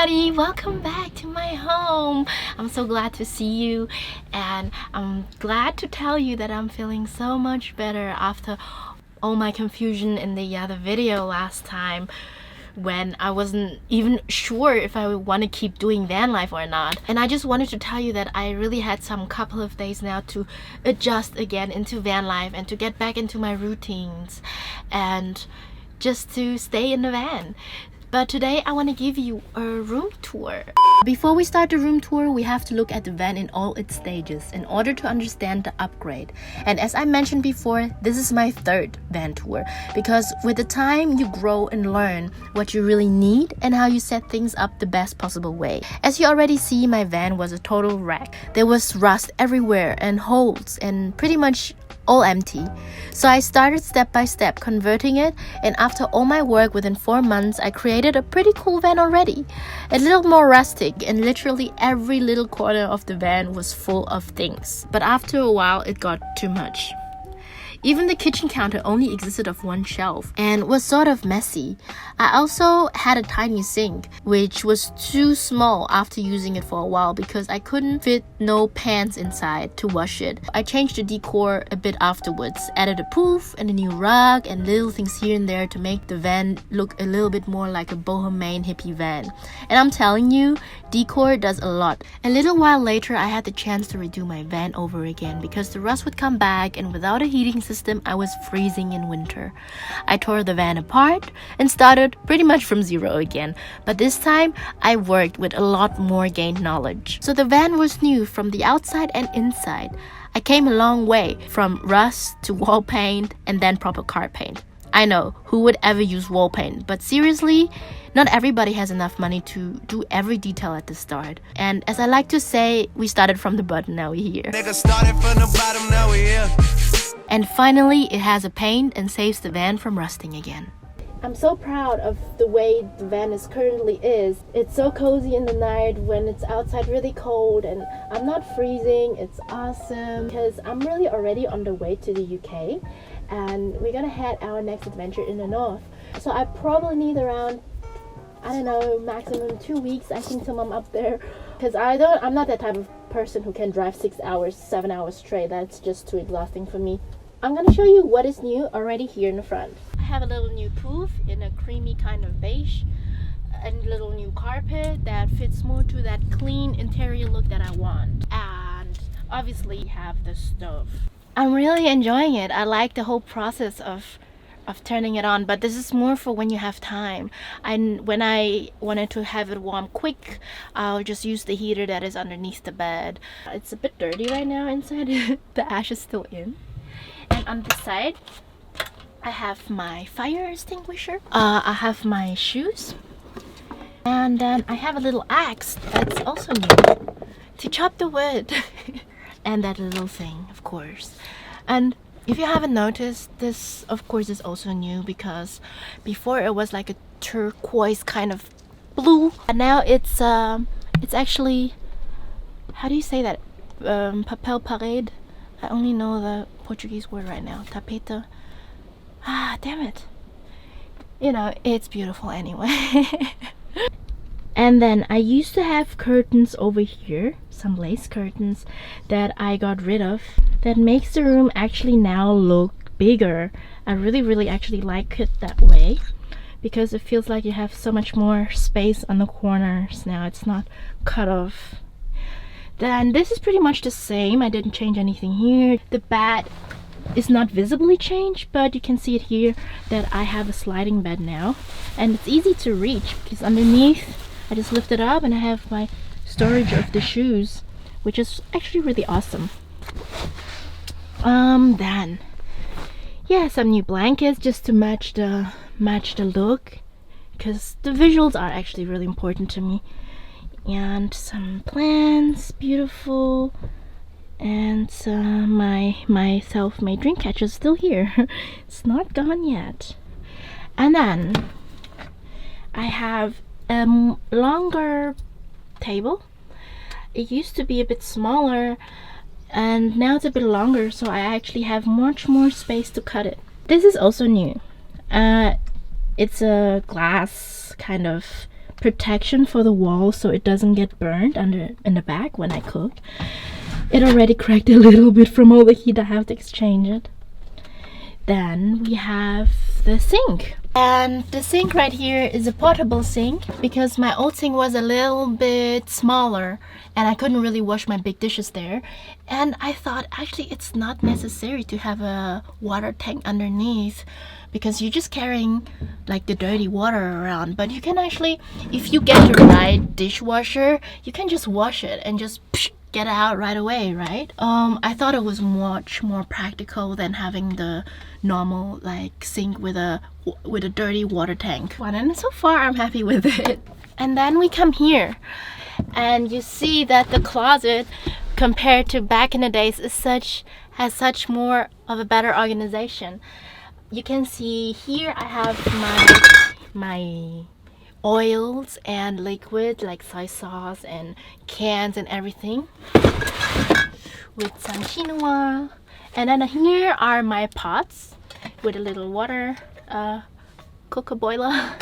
everybody, welcome back to my home. I'm so glad to see you, and I'm glad to tell you that I'm feeling so much better after all my confusion in the other video last time when I wasn't even sure if I would want to keep doing van life or not. And I just wanted to tell you that I really had some couple of days now to adjust again into van life and to get back into my routines and just to stay in the van. But today I want to give you a room tour. Before we start the room tour, we have to look at the van in all its stages in order to understand the upgrade. And as I mentioned before, this is my third van tour because with the time you grow and learn what you really need and how you set things up the best possible way. As you already see, my van was a total wreck. There was rust everywhere and holes and pretty much all empty. So I started step by step converting it, and after all my work within 4 months, I created a pretty cool van already. A little more rustic, and literally every little corner of the van was full of things. But after a while, it got too much. Even the kitchen counter only existed of one shelf and was sort of messy. I also had a tiny sink, which was too small after using it for a while because I couldn't fit no pans inside to wash it. I changed the decor a bit afterwards, added a poof and a new rug and little things here and there to make the van look a little bit more like a bohemian hippie van. And I'm telling you, decor does a lot. A little while later, I had the chance to redo my van over again because the rust would come back, and without a heating system, I was freezing in winter. I tore the van apart and started pretty much from zero again, but this time I worked with a lot more gained knowledge. So the van was new from the outside and inside. I came a long way from rust to wall paint and then proper car paint. I know, who would ever use wall paint? But seriously, not everybody has enough money to do every detail at the start. And as I like to say, we started from the bottom, now we're here. Nigga started from the bottom, now we're here. And finally, it has a paint and saves the van from rusting again. I'm so proud of the way the van currently is. It's so cozy in the night when it's outside really cold and I'm not freezing. It's awesome because I'm really already on the way to the UK and we're gonna head our next adventure in the north. So I probably need around, I don't know, maximum 2 weeks I think till I'm up there, because I'm not that type of person who can drive 6 hours, 7 hours straight. That's just too exhausting for me. I'm gonna show you what is new already here in the front. I have a little new poof in a creamy kind of beige and a little new carpet that fits more to that clean interior look that I want. And obviously have the stove. I'm really enjoying it. I like the whole process of turning it on, but this is more for when you have time. And when I wanted to have it warm quick, I'll just use the heater that is underneath the bed. It's a bit dirty right now inside. The ash is still in. And on the side, I have my fire extinguisher. I have my shoes. And then I have a little axe that's also new to chop the wood. And that little thing, of course. And if you haven't noticed, this of course is also new because before it was like a turquoise kind of blue, and now it's actually, how do you say that? Papel parede. I only know the Portuguese word right now. Tapete. Ah, damn it. You know, it's beautiful anyway. And then I used to have curtains over here, some lace curtains that I got rid of. That makes the room actually now look bigger. I really actually like it that way because it feels like you have so much more space on the corners now. It's not cut off. Then this is pretty much the same. I didn't change anything here. The bed is not visibly changed, but you can see it here that I have a sliding bed now, and it's easy to reach because underneath I just lift it up and I have my storage of the shoes, which is actually really awesome. Then yeah, some new blankets just to match the look, because the visuals are actually really important to me. And some plants, beautiful, and my self-made dream catcher is still here. It's not gone yet. And then I have a longer table. It used to be a bit smaller and now it's a bit longer, so I actually have much more space to cut it. This is also new. It's a glass kind of protection for the wall so it doesn't get burned in the back when I cook. It already cracked a little bit from all the heat. I have to exchange it. Then we have the sink. And the sink right here is a portable sink because my old sink was a little bit smaller and I couldn't really wash my big dishes there. And I thought actually it's not necessary to have a water tank underneath because you're just carrying like the dirty water around. But you can actually, if you get the right dishwasher, you can just wash it and just get it out right away, right? I thought it was much more practical than having the normal like sink with a dirty water tank. And so far I'm happy with it. And then we come here and you see that the closet compared to back in the days has such more of a better organization. You can see here I have my oils and liquid like soy sauce and cans and everything with some quinoa. And then here are my pots with a little water cooker boiler,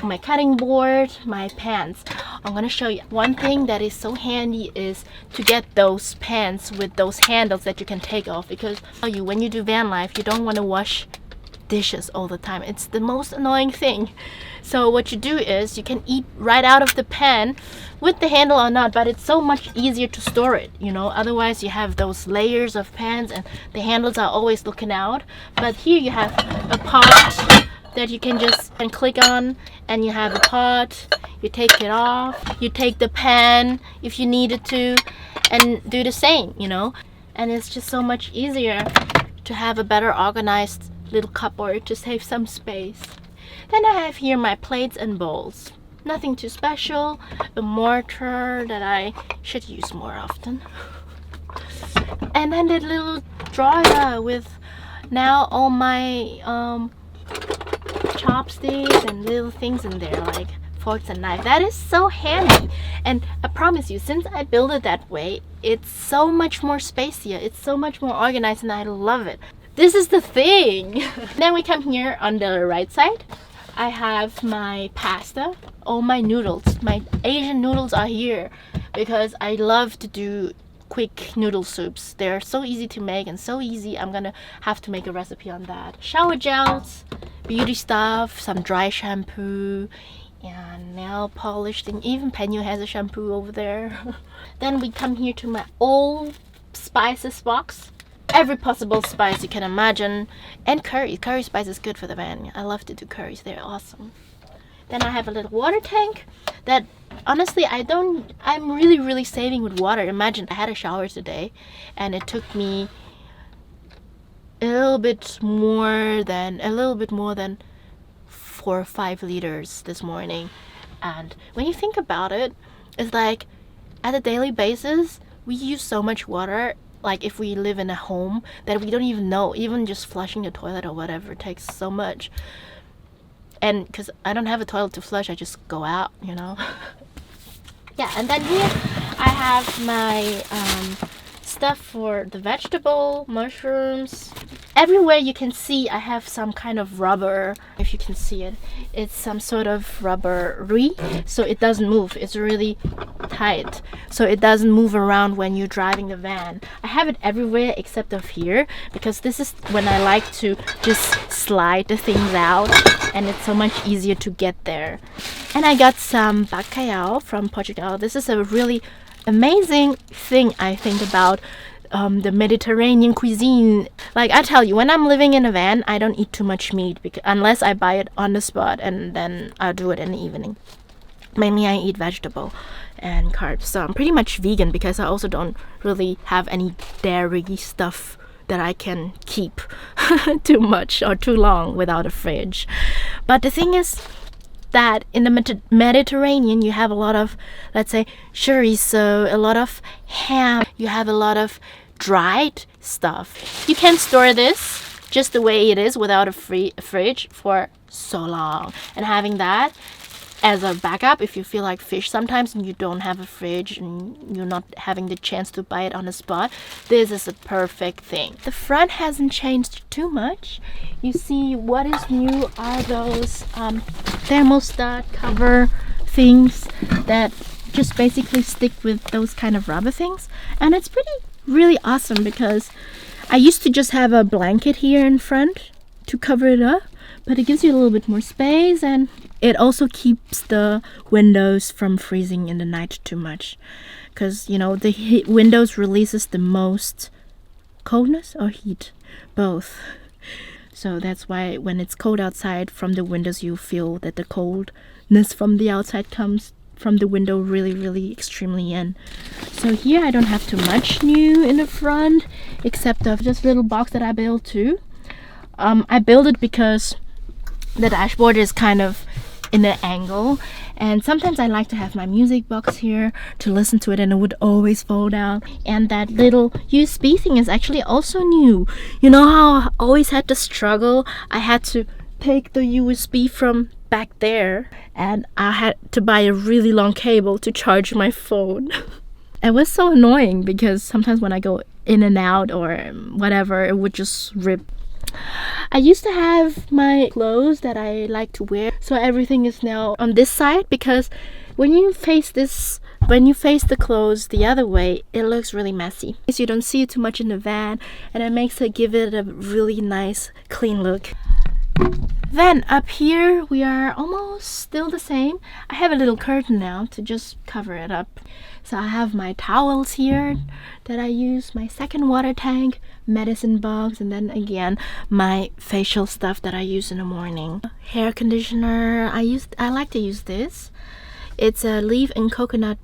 my cutting board, my pans. I'm gonna show you one thing that is so handy is to get those pans with those handles that you can take off, because when you do van life you don't want to wash dishes all the time. It's the most annoying thing. So what you do is you can eat right out of the pan with the handle or not, but it's so much easier to store it, you know. Otherwise you have those layers of pans and the handles are always looking out. But here you have a pot that you can just click on and you have a pot. You take it off, you take the pan if you needed to and do the same, you know. And it's just so much easier to have a better organized little cupboard to save some space. Then I have here my plates and bowls. Nothing too special. A mortar that I should use more often. And then the little drawer with now all my chopsticks and little things in there like forks and knives. That is so handy. And I promise you, since I built it that way, it's so much more spacier. It's so much more organized and I love it. This is the thing. Then we come here on the right side. I have my pasta, all my noodles. My Asian noodles are here because I love to do quick noodle soups. They're so easy to make and so easy. I'm gonna have to make a recipe on that. Shower gels, beauty stuff, some dry shampoo, and nail polish thing. Even Penyu has a shampoo over there. Then we come here to my old spices box. Every possible spice you can imagine, and curry spice is good for the van. I love to do curries, they're awesome. Then I have a little water tank that honestly I'm really saving with water. Imagine I had a shower today and it took me a little bit more than 4 or 5 liters this morning. And when you think about it, it's like at a daily basis we use so much water. Like if we live in a home that we don't even know, even just flushing the toilet or whatever takes so much. And because I don't have a toilet to flush, I just go out, you know. Yeah, and then here I have my stuff for the vegetable, mushrooms. Everywhere you can see I have some kind of rubber. If you can see it, it's some sort of rubbery, so it doesn't move. It's really tight, so it doesn't move around when you're driving the van. I have it everywhere except of here because this is when I like to just slide the things out and it's so much easier to get there. And I got some bacalhau from Portugal. This is a really amazing thing I think about the Mediterranean cuisine. Like I tell you, when I'm living in a van, I don't eat too much meat unless I buy it on the spot, and then I'll do it in the evening. Mainly I eat vegetable and carbs, so I'm pretty much vegan because I also don't really have any dairy stuff that I can keep too much or too long without a fridge. But the thing is that in the Mediterranean you have a lot of, let's say, chorizo, a lot of ham, you have a lot of dried stuff. You can store this just the way it is without a fridge for so long, and having that as a backup if you feel like fish sometimes and you don't have a fridge and you're not having the chance to buy it on the spot. This is a perfect thing. The front hasn't changed too much. You see, what is new are those thermostat cover things that just basically stick with those kind of rubber things, and it's really awesome because I used to just have a blanket here in front to cover it up, but it gives you a little bit more space, and it also keeps the windows from freezing in the night too much, because you know the windows releases the most coldness or heat, both. So that's why when it's cold outside from the windows, you feel that the coldness from the outside comes from the window really extremely in. So here I don't have too much new in the front, except of just little box that I built too. I built it because the dashboard is kind of in an angle, and sometimes I like to have my music box here to listen to it, and it would always fall down. And that little USB thing is actually also new. You know how I always had to struggle? I had to take the USB from back there, and I had to buy a really long cable to charge my phone. It was so annoying because sometimes when I go in and out or whatever, it would just rip. I used to have my clothes that I like to wear, so everything is now on this side, because when you face the clothes the other way, it looks really messy. So you don't see it too much in the van, and it makes it give it a really nice clean look. Then up here we are almost still the same. I have a little curtain now to just cover it up. So I have my towels here that I use, my second water tank, medicine box, and then again my facial stuff that I use in the morning. Hair conditioner, I like to use this. It's a leaf and coconut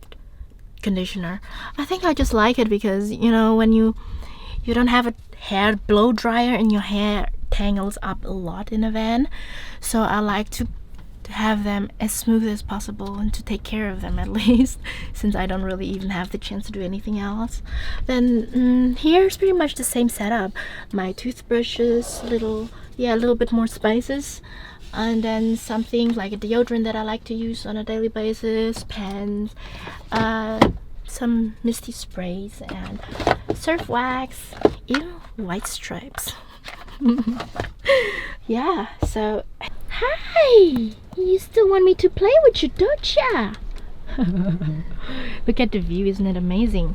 conditioner. I think I just like it because, you know, when you don't have a hair blow dryer and your hair tangles up a lot in a van, so I like to have them as smooth as possible and to take care of them at least, since I don't really even have the chance to do anything else. Then here's pretty much the same setup. My toothbrushes, a little bit more spices, and then something like a deodorant that I like to use on a daily basis, pens, some misty sprays, and surf wax, ew, white stripes. Yeah, so hi, you still want me to play with you, don't ya? Look at the view, isn't it amazing?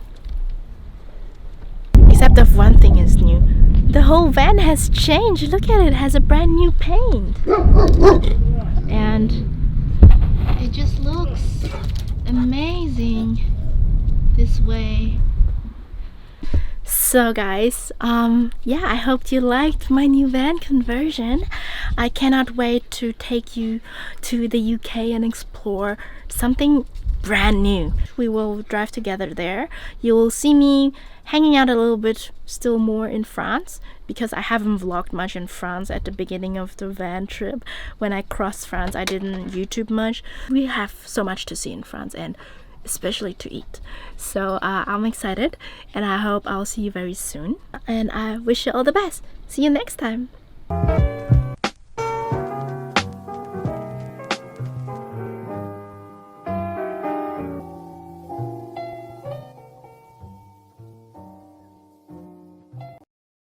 Except of one thing is new. The whole van has changed. Look at it, it has a brand new paint. And it just looks amazing this way. So guys, yeah, I hope you liked my new van conversion. I cannot wait to take you to the UK and explore something brand new. We will drive together there. You will see me hanging out a little bit still more in France, because I haven't vlogged much in France at the beginning of the van trip. When I crossed France, I didn't YouTube much. We have so much to see in France, and especially to eat. So I'm excited, and I hope I'll see you very soon, and I wish you all the best. See you next time.